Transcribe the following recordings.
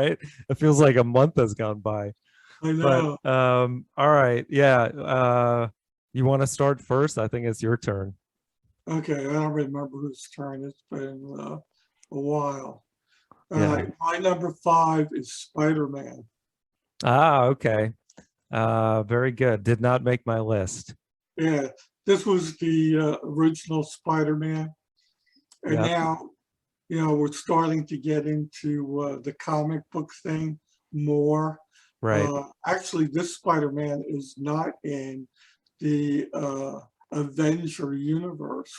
right? It feels like a month has gone by. I But know. all right, yeah. You want to start first? I think it's your turn. Okay, I don't remember whose turn. It's been a while. All Yeah. right, my number five is Spider-Man. Ah, okay. Very good. Did not make my list. Yeah, this was the original Spider-Man, and Yep. now we're starting to get into the comic book thing more. Right. Actually, this Spider-Man is not in the Avenger universe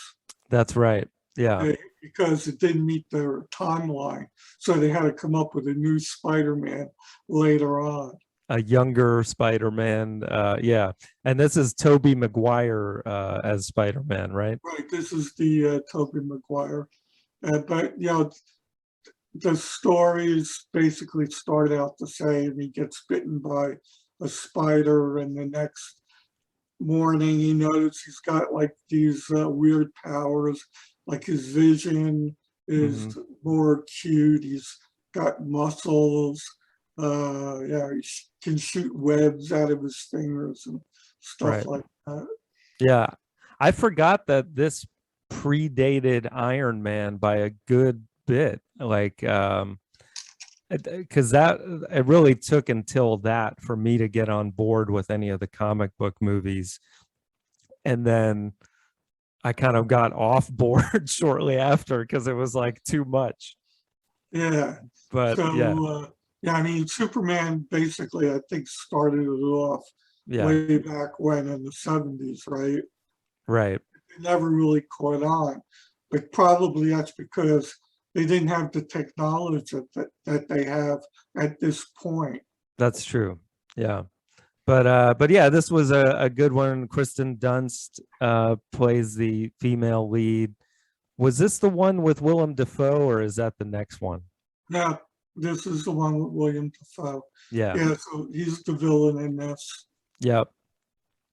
That's right. Yeah. because it didn't meet their timeline. So they had to come up with a new Spider-Man later on. A younger Spider-Man. Yeah. And this is Tobey Maguire as Spider-Man, right? Right, this is the Tobey Maguire. But the stories basically start out the same. He gets bitten by a spider, and the next morning he notices he's got like these weird powers, like his vision is Hmm. more acute. He's got muscles. Yeah, he can shoot webs out of his fingers and stuff Right. like that. Yeah. I forgot that this predated Iron Man by a good bit. Like, because that it really took until that for me to get on board with any of the comic book movies. And then I kind of got off board shortly after because it was like too much. Yeah. But yeah, So, yeah, I mean, Superman basically, I think, started it off yeah, way back when in the 70s, right? right. It never really caught on. But probably that's because they didn't have the technology that they have at this point. That's true. Yeah. But yeah, this was a good one. Kristen Dunst plays the female lead. Was this the one with Willem Dafoe, or is that the next one? Now, this is the one with William Dafoe. Yeah. Yeah, so he's the villain in this. Yep.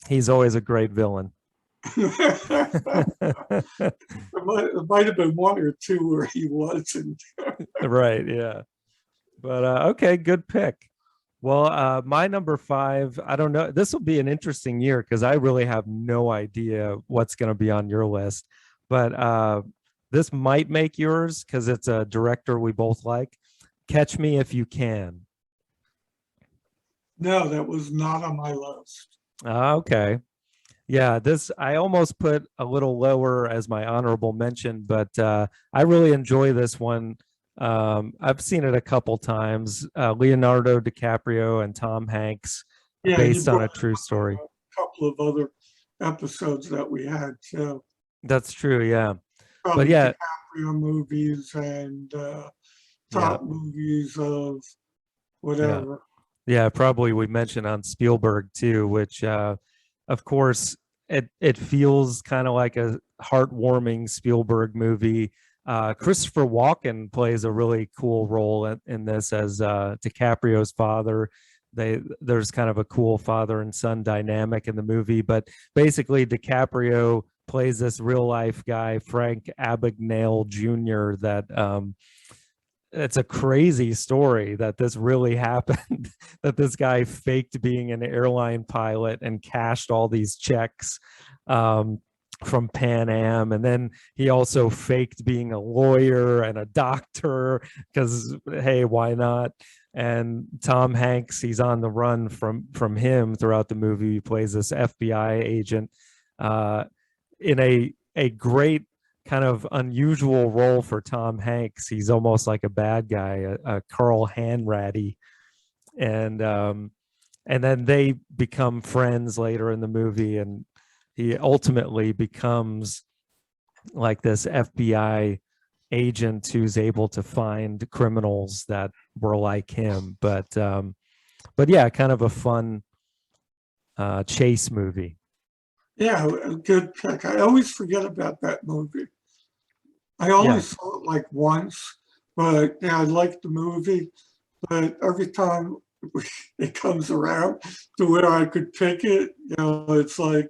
He's always a great villain. It might have been one or two where he wasn't. Right. Yeah. But okay, good pick. Well, my number five, I don't know. This will be an interesting year because I really have no idea what's going to be on your list. But this might make yours because it's a director we both like. Catch Me If You Can. No, that was not on my list. Okay. Yeah, this I almost put a little lower as my honorable mention, but I really enjoy this one. I've seen it a couple times. Leonardo DiCaprio and Tom Hanks, Yeah, you based on brought a true story. a couple of other episodes that we had too. That's true, yeah. But Probably yeah, DiCaprio movies and yeah, top movies of yeah, whatever. yeah. Probably we mentioned on Spielberg too, which, of course, it feels kind of like a heartwarming Spielberg movie. Christopher Walken plays a really cool role in this as DiCaprio's father. There's kind of a cool father and son dynamic in the movie, but basically DiCaprio plays this real life guy, Frank Abagnale Jr. That it's a crazy story that this really happened. That this guy faked being an airline pilot and cashed all these checks um, from Pan Am, and then he also faked being a lawyer and a doctor because hey, why not? And Tom Hanks, he's on the run from him throughout the movie. He plays this FBI agent uh, in a great kind of unusual role for Tom Hanks. He's almost like a bad guy, a Carl Hanratty, and then they become friends later in the movie, and he ultimately becomes like this FBI agent who's able to find criminals that were like him. But yeah, kind of a fun chase movie. Yeah, a good pick. I always forget about that movie. I Yeah, always saw it like once, but yeah, I like the movie. But every time it comes around to where I could pick it, it's like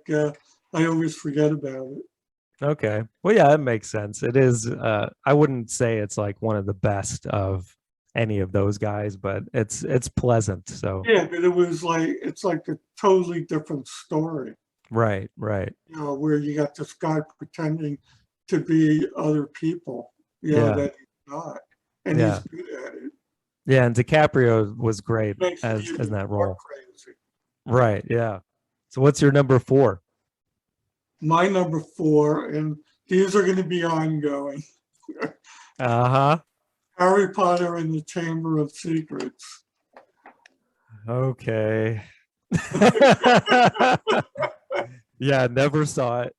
I always forget about it. okay. Well, yeah, that makes sense. It is. I wouldn't say it's like one of the best of any of those guys, but it's pleasant. So Yeah, but it's like a totally different story, right, right. where you got this guy pretending to be other people, Yeah, that he's not, and he's yeah, good at it. yeah. And DiCaprio was great Makes it as in even that more role. crazy. Right, yeah. So what's your number four? My number four, and these are going to be ongoing. Uh-huh. Harry Potter and the Chamber of Secrets. Okay. Yeah, never saw it.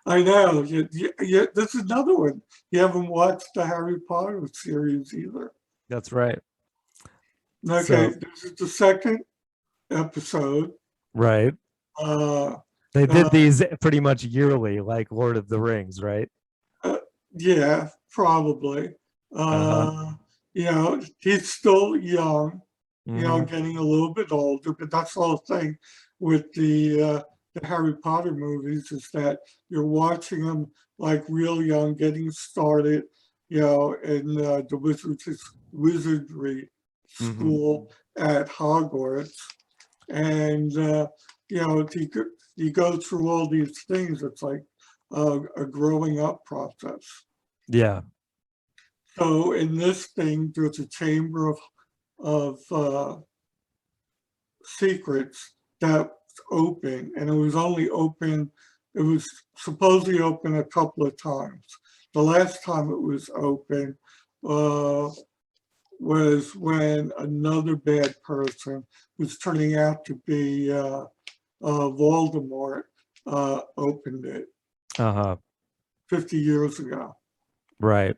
I know. This is another one. You haven't watched the Harry Potter series either. That's right. Okay, So, this is the second episode. right. Uh, They did uh, these pretty much yearly, like Lord of the Rings, right? uh, yeah, probably. Uh-huh. Uh, he's still young, Hmm. getting a little bit older, but that's the whole thing with the Harry Potter movies is that you're watching them like real young, getting started, in the wizardry Hmm. school at Hogwarts. And, you go through all these things. It's like a growing up process. Yeah. So in this thing, there's a chamber of secrets that's open, and it was only open. It was supposedly open a couple of times. The last time it was open uh, was when another bad person who's turning out to be Voldemort opened it Uh-huh. 50 years ago. Right.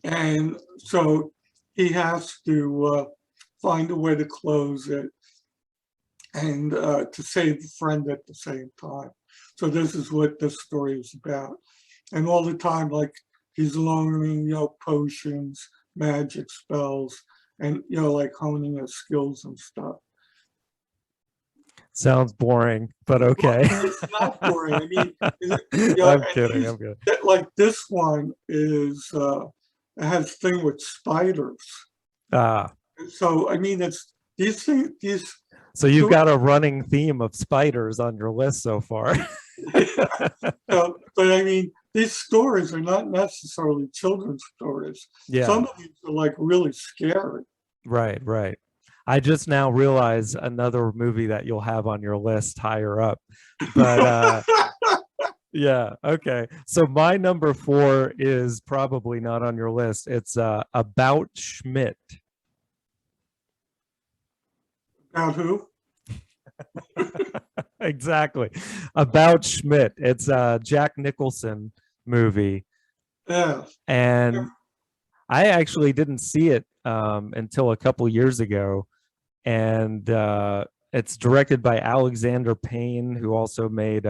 And so he has to find a way to close it and to save a friend at the same time. So this is what this story is about. And all the time, like he's learning, potions, magic spells, and like honing his skills and stuff. Sounds boring, but Well, okay. it's not boring. I mean, I'm and kidding. I'm kidding. like this one is it has thing with spiders. Ah, So I mean, it's these things. These so you've stories. got a running theme of spiders on your list so far. But I mean, these stories are not necessarily children's stories. Yeah, Some of these are like really scary. right, right. I just now realize another movie that you'll have on your list higher up. But yeah, okay. So my number four is probably not on your list. It's About Schmidt. About who? Exactly. About Schmidt. It's a Jack Nicholson movie. Yeah. And I actually didn't see it until a couple years ago. And it's directed by Alexander Payne, who also made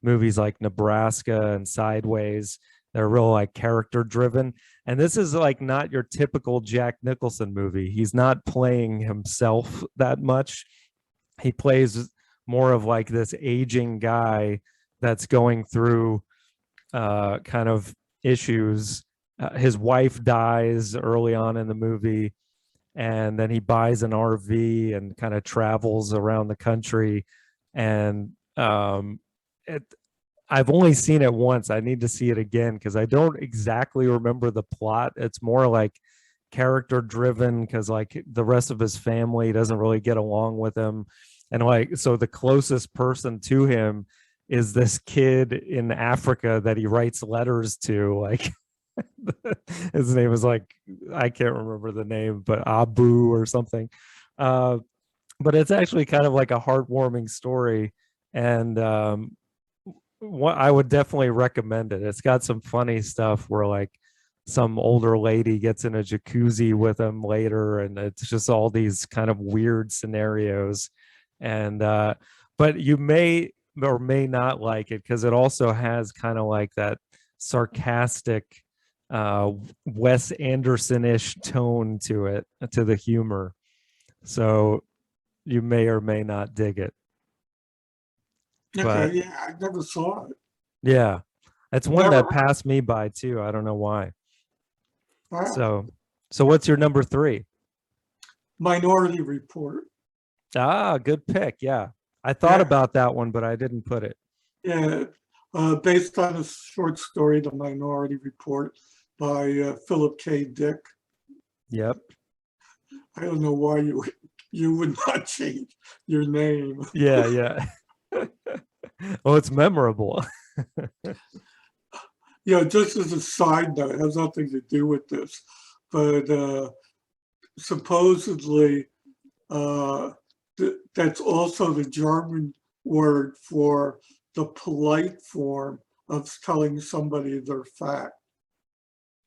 movies like Nebraska and Sideways. They're real like character driven. And this is like not your typical Jack Nicholson movie. He's not playing himself that much. He plays more of like this aging guy that's going through kind of issues. His wife dies early on in the movie, and then he buys an RV and kind of travels around the country. And it, I've only seen it once. I need to see it again because I don't exactly remember the plot. It's more like character driven because like the rest of his family doesn't really get along with him. And like, so the closest person to him is this kid in Africa that he writes letters to. Like, his name is like, I can't remember the name, but Abu or something. Uh, but it's actually kind of like a heartwarming story. And what I would definitely recommend it. It's got some funny stuff where like some older lady gets in a jacuzzi with him later, and it's just all these kind of weird scenarios. And but you may or may not like it because it also has kind of like that sarcastic uh Wes Anderson-ish tone to it, to the humor. So you may or may not dig it. Okay. But Yeah, I never saw it. yeah, it's one Never. that passed me by too. I don't know why. Wow. So what's your number three? Minority Report. Ah, good pick. Yeah. I thought Yeah, about that one, but I didn't put it. yeah. Based on a short story, The Minority Report by Philip K. Dick. Yep. I don't know why you would not change your name. Yeah, yeah. Well, it's memorable. Just as a side note, it has nothing to do with this, but supposedly uh, that's also the German word for the polite form of telling somebody they're fat.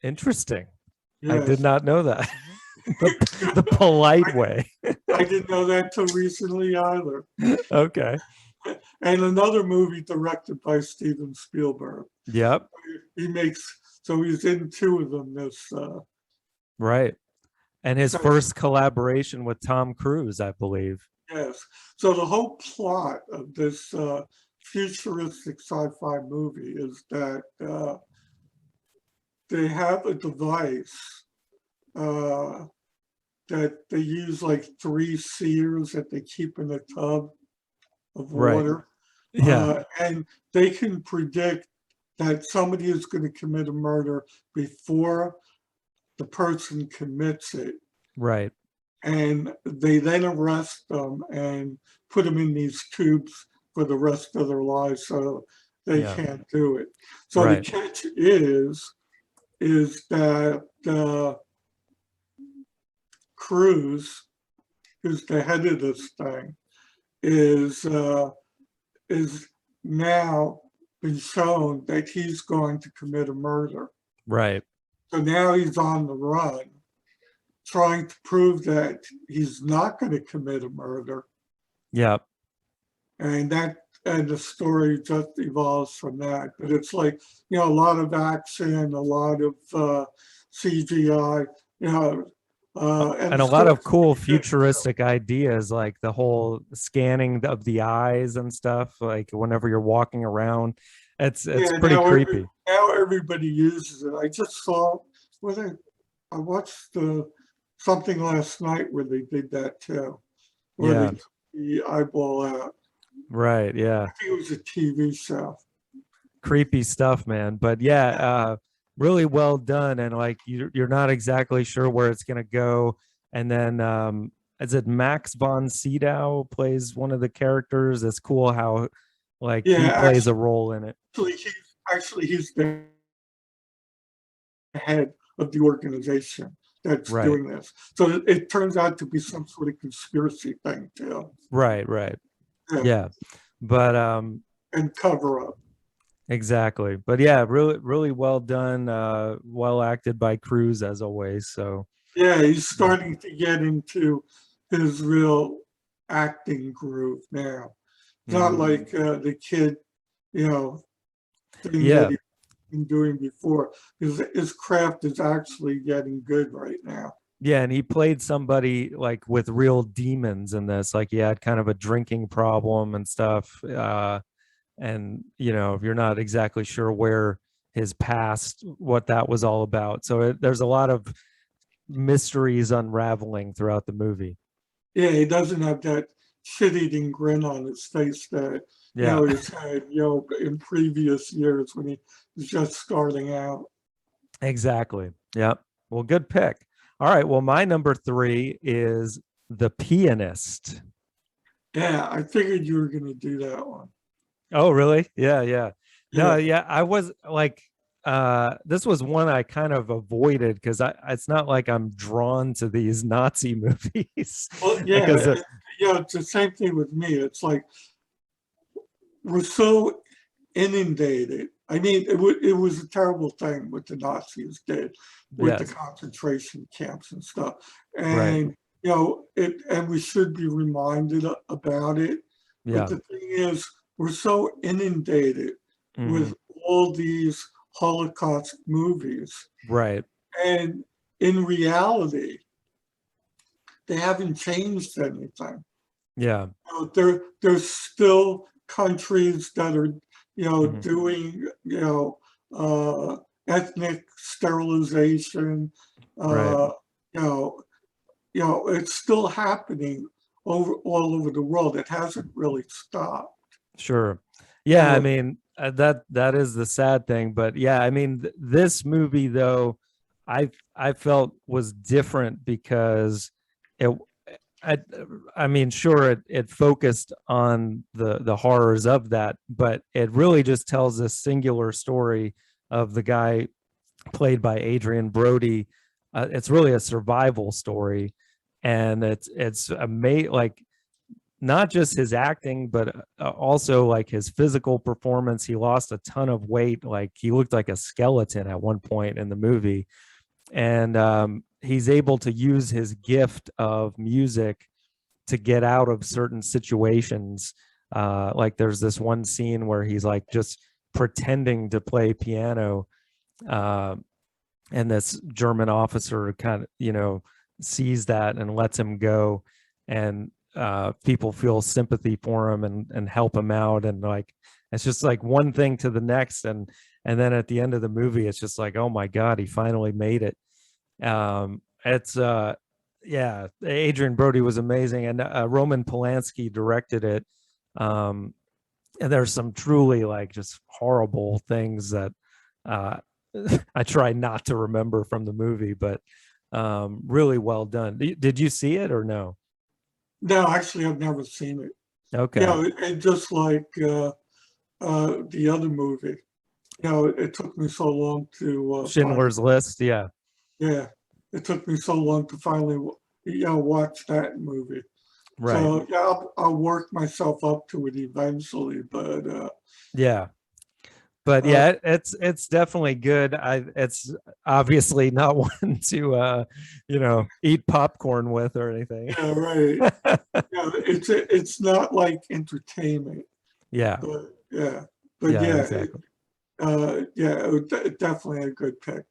Interesting. I did Yes. not know that. The polite way. I didn't know that till recently either. Okay. And another movie directed by Steven Spielberg. Yep. So he's in two of them. Right. And his So first collaboration with Tom Cruise, I believe. yes. So the whole plot of this futuristic sci-fi movie is that they have a device uh, that they use like three seers that they keep in a tub of Right. water, Yeah. and they can predict that somebody is going to commit a murder before the person commits it. Right. And they then arrest them and put them in these tubes for the rest of their lives so they Yeah. can't do it. So the Right. catch is that Cruz, who's the head of this thing, is is now been shown that he's going to commit a murder. Right. So now he's on the run, trying to prove that he's not going to commit a murder. Yep. And the story just evolves from that. But it's like, a lot of action, a lot of CGI, and And the a lot story's of cool pretty good. futuristic ideas, like the whole scanning of the eyes and stuff, like whenever you're walking around. It's Yeah, pretty creepy. now everybody uses it. I just saw what I watched something last night where they did that too, where they Yeah. took the eyeball out. Right. Yeah. I think it was a TV show. Creepy stuff, man. But yeah, really well done. And like you're not exactly sure where it's gonna go. And then is it Max von Sydow plays one of the characters? It's cool how like he Yeah, plays a role in it. he's the head of the organization that's Right. doing this. So it turns out to be some sort of conspiracy thing too. Right, right. Yeah, Yeah. But and cover up. exactly. But yeah, really well done, well acted by Cruz as always. So Yeah, he's yeah. starting to get into his real acting groove now. Not Mhm. like the kid, you know, thing that Yeah. he's been doing before. His craft is actually getting good right now. Yeah, and he played somebody like with real demons in this. Like he had kind of a drinking problem and stuff. And you're not exactly sure where his past, what that was all about. So there's a lot of mysteries unraveling throughout the movie. Yeah, he doesn't have that shit-eating grin on his face that Yeah, he's had in previous years when he was just starting out. exactly. Yeah. Well, good pick. All right. Well, my number three is The Pianist. Yeah, I figured you were going to do that one. Oh, really? Yeah, yeah. No, Yeah, yeah, I was like this was one I kind of avoided because it's not like I'm drawn to these Nazi movies well, because yeah, it's the same thing with me. It's like we're so inundated. I mean, it was a terrible thing what the Nazis did with the yes, concentration camps and stuff. right. And, and we should be reminded about it. But Yeah. the thing is, we're so inundated Hmm. with all these Holocaust movies. Right. And in reality, they haven't changed anything. Yeah. There's still countries that are, Hmm. doing, ethnic sterilization. Right. You know, it's still happening all over the world. It hasn't really stopped. Sure. Yeah, I Uh, mean, that is the sad thing, but yeah, I mean, this movie though, I felt was different because it I I mean, sure, it focused on the horrors of that, but it really just tells a singular story of the guy played by Adrian Brody. It's really a survival story, and it's amazing. Like not just his acting, but also like his physical performance. He lost a ton of weight. Like he looked like a skeleton at one point in the movie, and he's able to use his gift of music to get out of certain situations. Like there's this one scene where he's like just pretending to play piano, uh, and this German officer kind of, sees that and lets him go, and people feel sympathy for him and help him out, and like it's just like one thing to the next, and then at the end of the movie, it's just like, oh my God, he finally made it. It's yeah, Adrian Brody was amazing, and Roman Polanski directed it. Um, and there's some truly like just horrible things that uh, I try not to remember from the movie, but really well done. Did you see it or no? no, actually, I've never seen it. Okay. And just like the other movie, it took me so long to finally, Schindler's List. Yeah. yeah, it took me so long to finally, watch that movie. Right. So yeah, I'll work myself up to it eventually, but Yeah. But uh, yeah, it's definitely good. It's obviously not one to eat popcorn with or anything. yeah, right. Yeah, it's not like entertainment, Yeah. but yeah, but Yeah, yeah, exactly. yeah, it was definitely a good pick.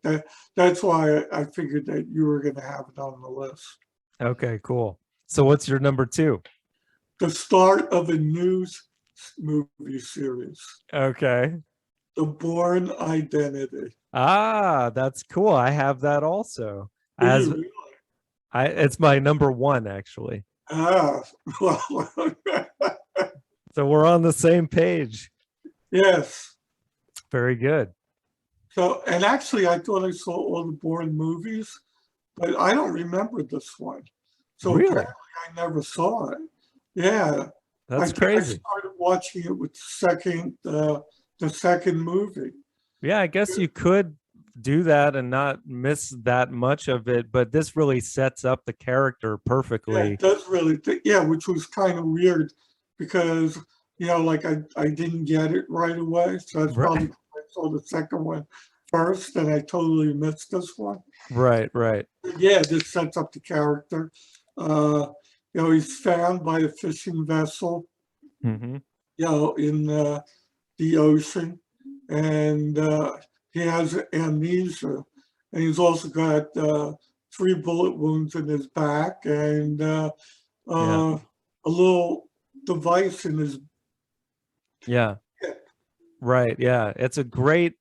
That's why I figured that you were going to have it on the list. Okay, cool. So what's your number two? The start of a new movie series, Okay. The Bourne Identity. Ah, that's cool. I have that also. Do you As really? it's my number one actually. Ah, well, So we're on the same page. yes. Very good. So, and actually, I thought I saw all the Bourne movies, but I don't remember this one. So Really? apparently, I never saw it. Yeah, That's I crazy. started watching it with the second movie. Yeah, I guess you could do that and not miss that much of it, but this really sets up the character Yeah, it perfectly. does really. Yeah, which was kind of weird because like I didn't get it right away, so that's probably Right. 'cause I saw the second one first, and I totally missed this one. Right, right. Yeah, this sets up the character. Uh, he's found by a fishing vessel, Hmm. in the ocean, and he has amnesia, and he's also got 3 bullet wounds in his back and Yeah. a little device in his Yeah. hip. Right. Yeah. It's a great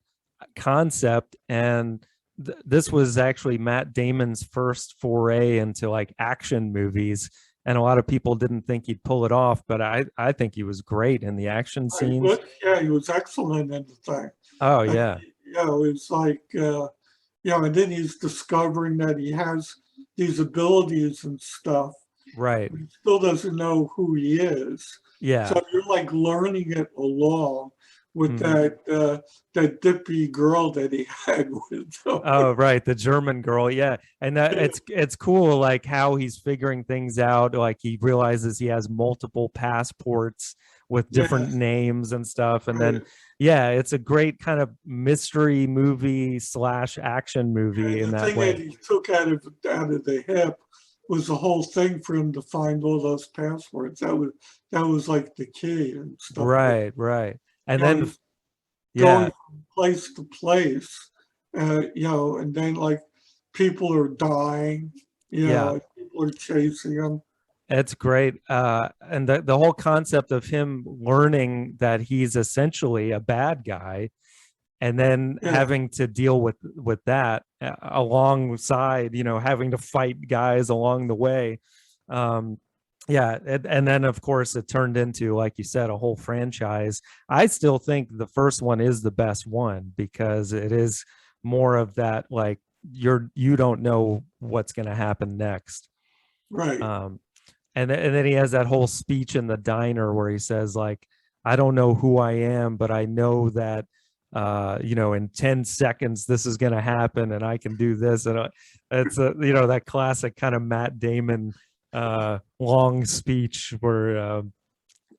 concept. And this was actually Matt Damon's first foray into like action movies. And a lot of people didn't think he'd pull it off, but I think he was great in the action scenes. Yeah, he was excellent in the thing. Oh, And, yeah. it's like, and then he's discovering that he has these abilities and stuff. Right. He still doesn't know who he is. Yeah. So you're like learning it along with Hmm. that dippy girl that he had with him. Oh, right, the German girl, yeah, and it's cool, like how he's figuring things out. Like he realizes he has multiple passports with different Yes, names and stuff, and then right. yeah, it's a great kind of mystery movie slash action movie And in the that thing that way. he took out of the hip was the whole thing for him to find all those passwords. That was like the key and stuff like Right, right, and then he's going yeah, from place to place, and then like people are dying, yeah. people are chasing him. It's great. And the whole concept of him learning that he's essentially a bad guy and then Yeah. having to deal with that alongside, having to fight guys along the way. Yeah, and then of course it turned into, like you said, a whole franchise. I still think the first one is the best one because it is more of that, like, you don't know what's going to happen next. Right. And then he has that whole speech in the diner where he says, like, I don't know who I am, but I know that in 10 seconds this is going to happen and I can do this. And it's that classic kind of Matt Damon long speech where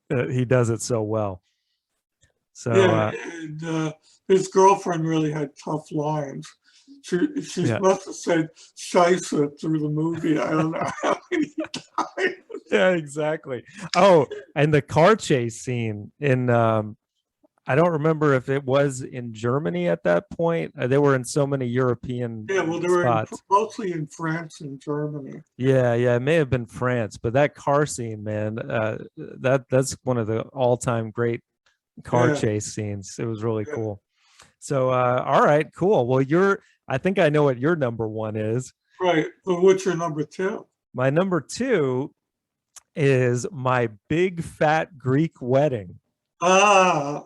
he does it so well. So Yeah, and his girlfriend really had tough lines. She yeah. must have said "scheisse" through the movie. I don't know how many times. Yeah, exactly. Oh, and the car chase scene in I don't remember if it was in Germany at that point. They were in so many European Yeah, well, they were spots. mostly in France and Germany. Yeah, it may have been France, but that car scene, man, that's one of the all-time great car Yeah, chase scenes. It was really yeah, cool. So, all right, cool. Well, I think I know what your number one is. right. But what's your number two? My number two is My Big Fat Greek Wedding. Ah,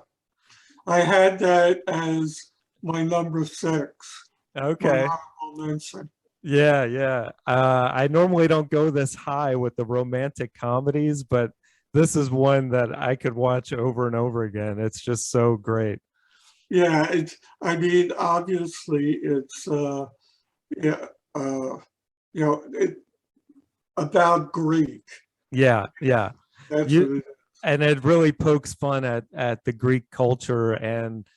I had that as my number six. My Okay. honorable mention. Yeah. I normally don't go this high with the romantic comedies, but this is one that I could watch over and over again. It's just so great. Yeah, I mean, obviously, it's yeah, it about Greek. Yeah. That's You what it and it really pokes fun at the Greek culture, and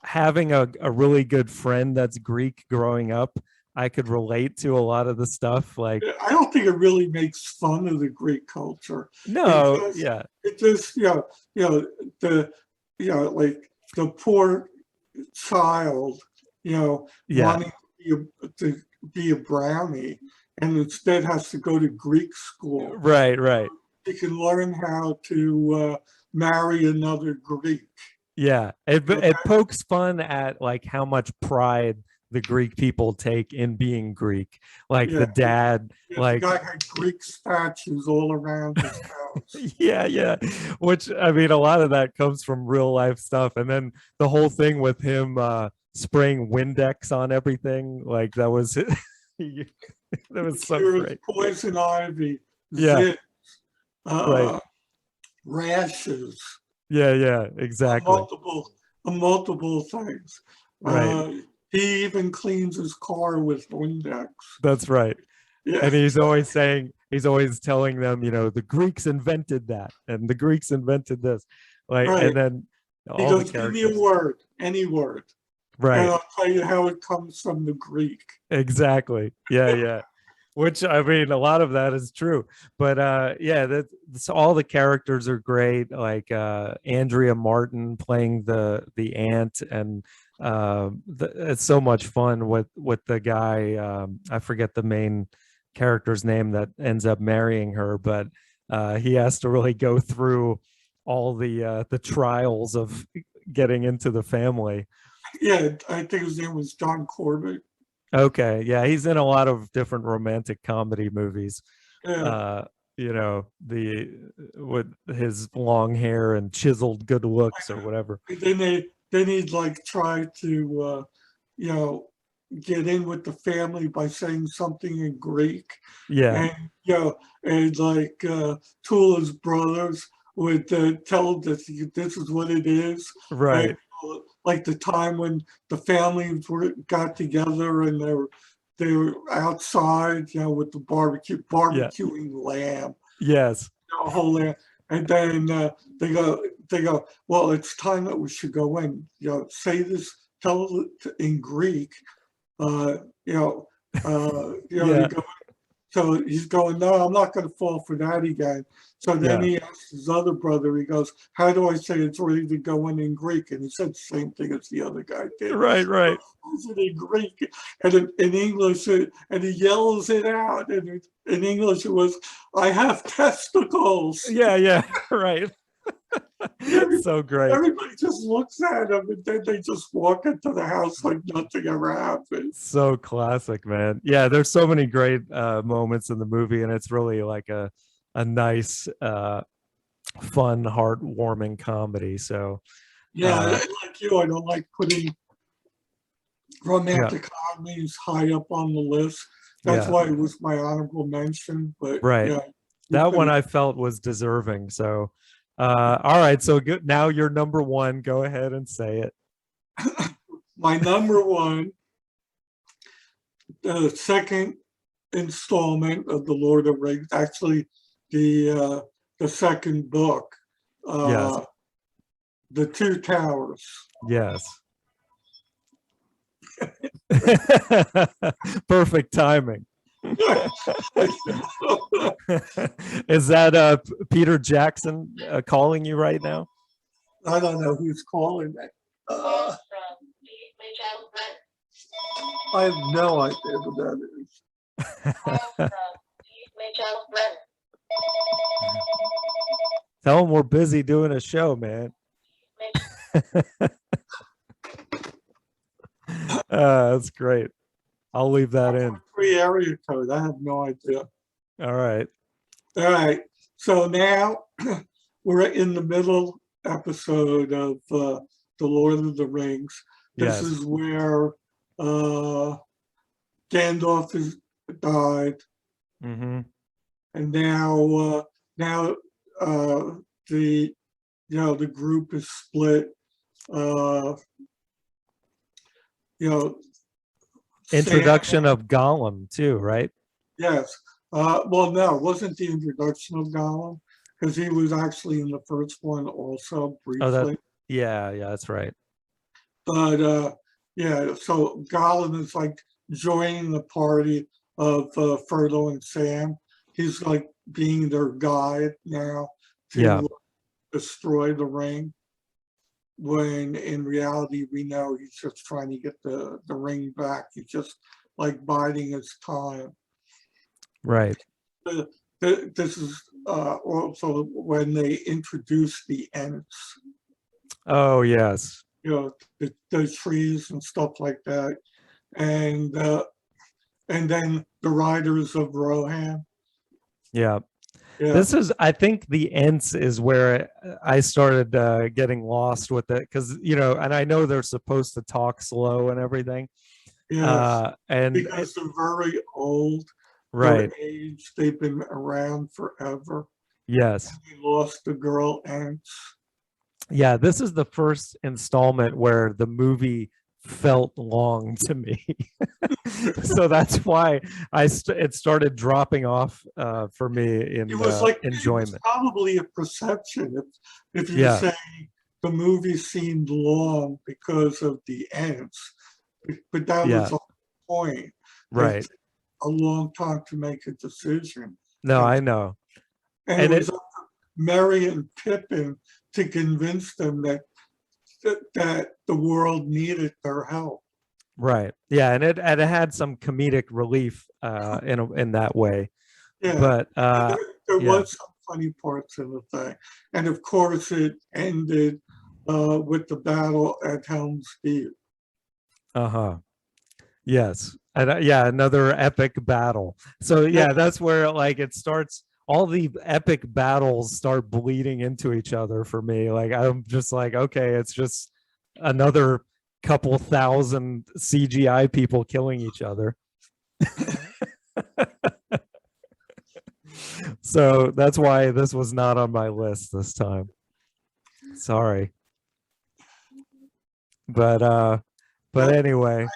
having a really good friend that's Greek growing up, I could relate to a lot of the stuff. Like, is. I don't think it really makes fun of the Greek culture. no, yeah, It just, the, like the poor child, yeah, wanting to be a brownie, and instead has to go to Greek school. right. He can learn how to marry another Greek. Yeah, it Okay? pokes fun at like how much pride the Greek people take in being Greek. Like Yeah, the dad, the like, guy had Greek statues all around his house. yeah. Which, I mean, a lot of that comes from real life stuff, and then the whole thing with him spraying Windex on everything, like that was that was so Cures great. poison ivy, Yeah, zit, right. uh, rashes, Yeah, uh, exactly. multiple, multiple things. Right. Uh, he even cleans his car with Windex. That's right. Yeah, And he's always telling them, the Greeks invented that and the Greeks invented this. Like, and right. then He all the goes, give me a characters. word, any word, and Right. I'll tell you how it comes from the Greek. Exactly. Yeah. Which, I mean, a lot of that is true. But yeah, that's all. The characters are great. Like Andrea Martin playing the aunt, and it's so much fun with the guy. I forget the main character's name that ends up marrying her, but he has to really go through all the trials of getting into the family. Yeah, I think his name was John Corbett. Okay, yeah, he's in a lot of different romantic comedy movies. Yeah, Uh, the with his long hair and chiseled good looks or whatever. then he'd like try to you know get in with the family by saying something in Greek, Yeah, and and like two of his brothers would tell him that this is what it is, and right. like the time when the families got together and they were outside, with the Yeah, barbecuing lamb, yes, a whole lamb, and then they go, well, it's time that we should go in, say this, tell it in Greek, uh, you know, he yeah, goes, so he's going, no, I'm not going to fall for that again. So then yeah. he asks his other brother, he goes, how do I say it's ready to go in Greek? And he said the same thing as the other guy did. Right. Is it in Greek? And in English, and he yells it out. And in English, it was, I have testicles. Yeah, right. Every- So great. Everybody just looks at him and then they just walk into the house like nothing ever happened. So classic, man. Yeah, there's so many great moments in the movie, and it's really like a nice, fun, heartwarming comedy. So Yeah, uh, like you, I don't like putting yeah, romantic comedies high up on the list. That's yeah, why it was my honorable mention. But right. yeah, you That one could. I felt was deserving. So, all right. So good. Now you're number one. Go ahead and say it. My number one, the second installment of the Lord of the Rings, actually the second book, Yes. uh, the Two Towers. Yes. Perfect timing. Is that Peter Jackson calling you right now? I don't know who's calling that. I have no idea who that is. Tell him we're busy doing a show, man. That's great. I'll leave that in. Free area code. I have no idea. All right. All right. So now we're in the middle episode of The Lord of the Rings. This Yes. is where Gandalf has died, Mm-hmm. and now the the group is split. Uh, you know, Sam, Introduction of Gollum too, right? yes. Well, no, it wasn't the introduction of Gollum because he was actually in the first one also Oh, that. briefly. Yeah, yeah, that's right. But yeah, so Gollum is like joining the party of Frodo and Sam. He's like being their guide now Yeah, to destroy the ring. When in reality, we know he's just trying to get the ring back. He's just like biding his time. right. This is also when they introduce the Ents, Oh, yes. the trees and stuff like that, and then the Riders of Rohan. Yeah. Yeah, This is, I think the Ents is where I started getting lost with it because, and I know they're supposed to talk slow and everything. yes, And because they're very old, they're right. aged, they've been around forever. Yes. They lost the girl Ents. Yeah. This is the first installment where the movie felt long to me. So that's why it started dropping off for me It in was like it was enjoyment. probably a perception. If you Yeah. say the movie seemed long because of the Ents, but that was Yeah. the point. It Right. took a long time to make a decision. No, And, I know. and it And was it, up to Merry and Pippin to convince them that the world needed their help. right. Yeah. And it had some comedic relief in that way. Yeah. But And there yeah. was some funny parts in the thing. And of course, it ended with the battle at Helm's Deep. Uh-huh. Yes. And yeah, another epic battle. So Yeah, yeah, that's where like it starts, all the epic battles start bleeding into each other for me. Like I'm just like, okay, it's just another couple thousand CGI people killing each other. So that's why this was not on my list this time. Sorry. But but anyway.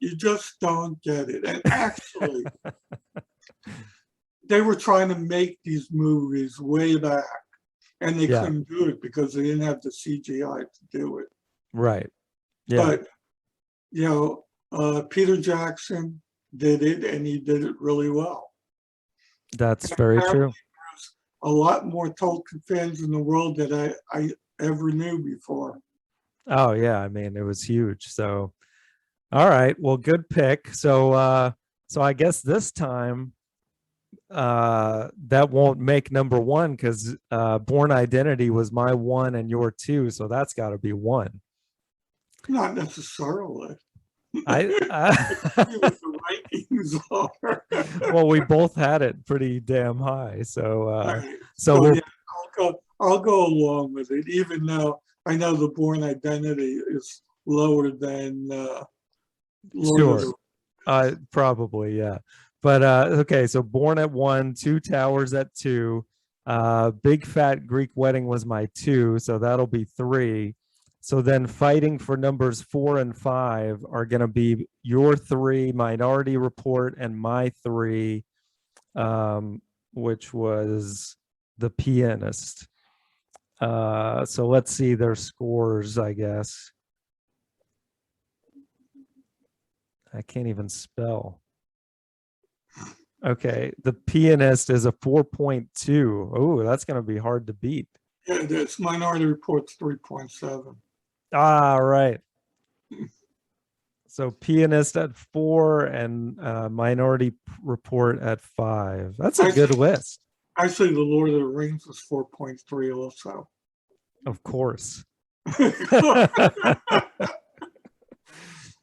you just don't get it. And actually, they were trying to make these movies way back, and they Yeah, couldn't do it because they didn't have the CGI to do it. right. Yeah, But Peter Jackson did it, and he did it really well. that's very Apparently, true. there's a lot more Tolkien fans in the world that I ever knew before. Oh yeah, I mean it was huge. So all right, well, good pick. So I guess this time that won't make number one because Born Identity was my one and your two, so that's got to be one. Not necessarily. I See what the rankings are. well, we both had it pretty damn high, so Right. so So we'll yeah, I'll go along with it, even though I know the Born Identity is lower than Lord of sure. the. Probably, yeah. But okay, so Born at one, Two Towers at two. Big Fat Greek Wedding was my two, so that'll be three. So then fighting for numbers four and five are gonna be your three, Minority Report, and my three, which was The Pianist. So let's see their scores, I guess. I can't even spell. Okay, The Pianist is a 4.2. Oh, that's going to be hard to beat. Yeah, it's Minority Report's 3.7. Ah, right. So Pianist at 4 and Minority Report at 5. That's a good list. Actually, The Lord of the Rings was 4.3 also. Of course.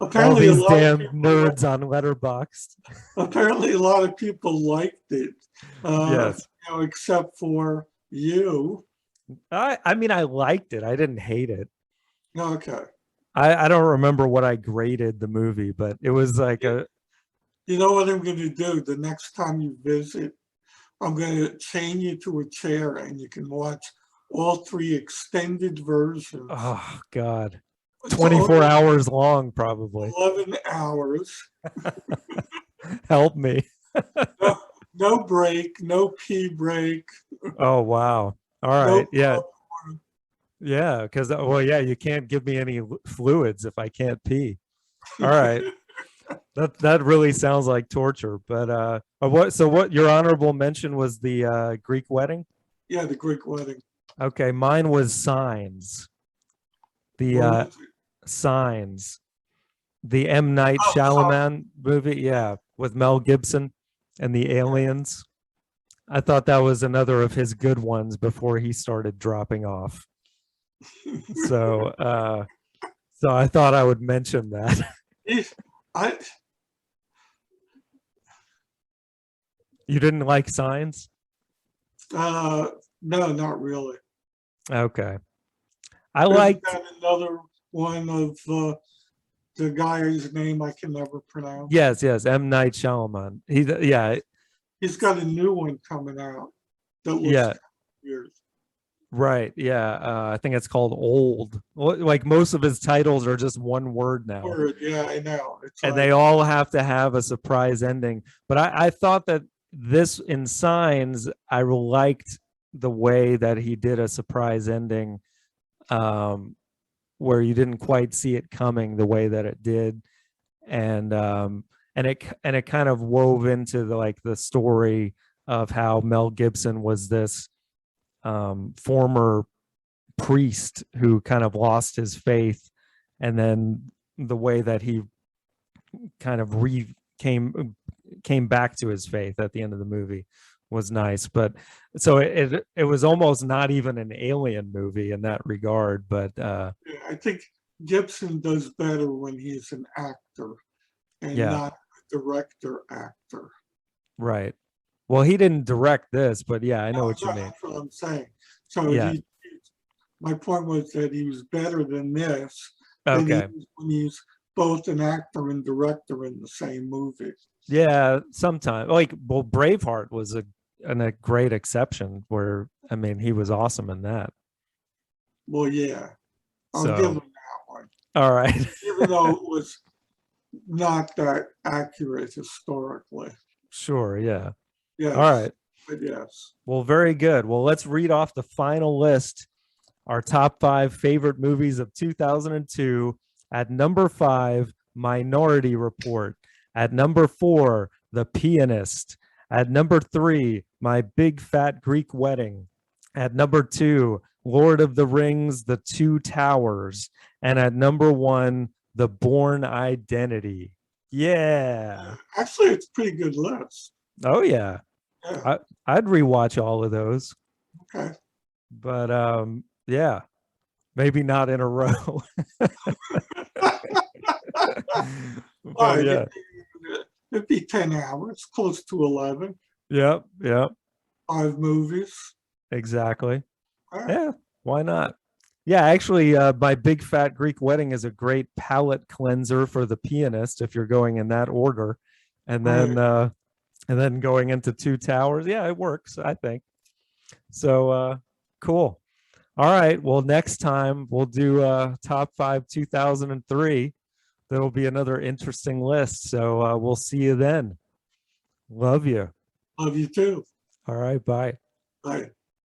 All Apparently, a these lot of damn people, nerds on Letterboxd. apparently, a lot of people liked it. Yes. Except for you. I mean, I liked it. I didn't hate it. Okay. I don't remember what I graded the movie, but it was like a. You know what I'm going to do the next time you visit? I'm going to chain you to a chair and you can watch all three extended versions. Oh God. It's 24 only hours long, probably. 11 hours. Help me. No, no break, no pee break, Oh wow. All no right. Yeah. popcorn. Yeah. Because well, yeah, you can't give me any fluids if I can't pee. All right. That really sounds like torture. But what? So what? Your honorable mention was the Greek wedding. Yeah, the Greek wedding. Okay, mine was Signs. The What was it? Signs. The M. Night Oh, sorry. Shyamalan movie. Yeah, with Mel Gibson and the aliens. I thought that was another of his good ones before he started dropping off. So, so I thought I would mention that. I You didn't like Signs? no, not really. Okay. I Isn't liked, that another one of the guy's name I can never pronounce? yes, M. Night Shyamalan. Yeah, He's got a new one coming out that looks yeah, kind of weird. right. Yeah. I think it's called Old. Like most of his titles are just one word now. Word, yeah, I know. It's And like, they all have to have a surprise ending. But I thought that this in Signs, I liked the way that he did a surprise ending, um, where you didn't quite see it coming the way that it did, and it kind of wove into the story of how Mel Gibson was this former priest who kind of lost his faith, and then the way that he kind of came back to his faith at the end of the movie was nice. But so it was almost not even an alien movie in that regard. But I think Gibson does better when he's an actor and yeah, not a director actor. right. Well, he didn't direct this, but yeah, I know No, what you mean. that's what I'm saying. So Yeah. my point was that he was better than this than he Okay. is when he's both an actor and director in the same movie. Yeah. Sometimes, like, well, Braveheart was a great exception where I mean he was awesome in that. Well, yeah, I'll give him So that one, all right. even though it was not that accurate historically. Sure. Yeah. All Yes, right. but yes. Well, very good. Well, let's read off the final list. Our top 5 favorite movies of 2002. At number 5, Minority Report. At number 4, The Pianist. At number 3, My Big Fat Greek Wedding. At number 2, Lord of the Rings, The Two Towers. And at number 1, The Born Identity. Yeah. Actually, it's a pretty good list. Oh, yeah. Yeah. I'd rewatch all of those, Okay. but yeah, maybe not in a row. All But right. yeah, It'd be 10 hours, close to 11, yep, yep, 5 movies. exactly. All right. Yeah, why not? Yeah, actually, my Big Fat Greek Wedding is a great palate cleanser for The Pianist if you're going in that order, and Right. then going into Two Towers. Yeah, it works, I think. So cool. All right. Well, next time we'll do top five 2003. There will be another interesting list. So we'll see you then. Love you. Love you too. All right. Bye. Bye.